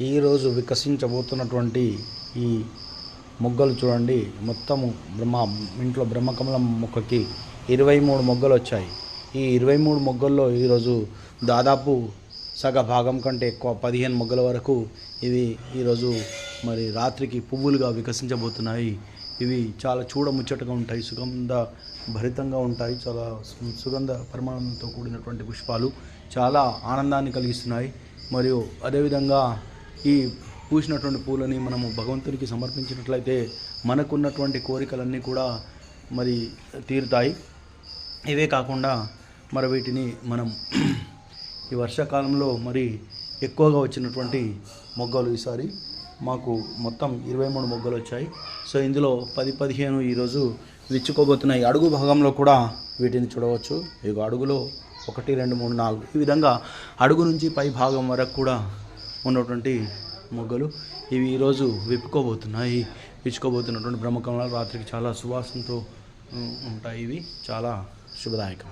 ఈరోజు వికసించబోతున్నటువంటి ఈ మొగ్గలు చూడండి. మొత్తము ఇంట్లో బ్రహ్మకమలం మొక్కకి 23 మొగ్గలు వచ్చాయి. ఈ 23 మొగ్గల్లో ఈరోజు దాదాపు సగ భాగం కంటే ఎక్కువ 15 మొగ్గల వరకు ఇవి ఈరోజు మరి రాత్రికి పువ్వులుగా వికసించబోతున్నాయి. ఇవి చాలా చూడముచ్చటగా ఉంటాయి, సుగంధ భరితంగా ఉంటాయి. చాలా సుగంధ పరిమాణంతో కూడినటువంటి పుష్పాలు చాలా ఆనందాన్ని కలిగిస్తున్నాయి. మరియు అదేవిధంగా ఈ పూసినటువంటి పూలని మనము భగవంతునికి సమర్పించినట్లయితే మనకున్నటువంటి కోరికలన్నీ కూడా మరి తీరుతాయి. ఇవే కాకుండా మరి వీటిని మనం ఈ వర్షాకాలంలో మరి ఎక్కువగా వచ్చినటువంటి మొగ్గలు ఈసారి మాకు మొత్తం 23 మొగ్గలు వచ్చాయి. సో ఇందులో 10-15 ఈరోజు విచ్చుకోబోతున్నాయి. అడుగు భాగంలో కూడా వీటిని చూడవచ్చు. ఇక అడుగులో 1, 2, 3, 4 ఈ విధంగా అడుగు నుంచి పై భాగం వరకు కూడా ఉన్నటువంటి మొగ్గలు ఇవి ఈరోజు విచ్చుకోబోతున్నటువంటి బ్రహ్మకమలాలు రాత్రికి చాలా సువాసనతో ఉంటాయి. ఇవి చాలా శుభదాయకం.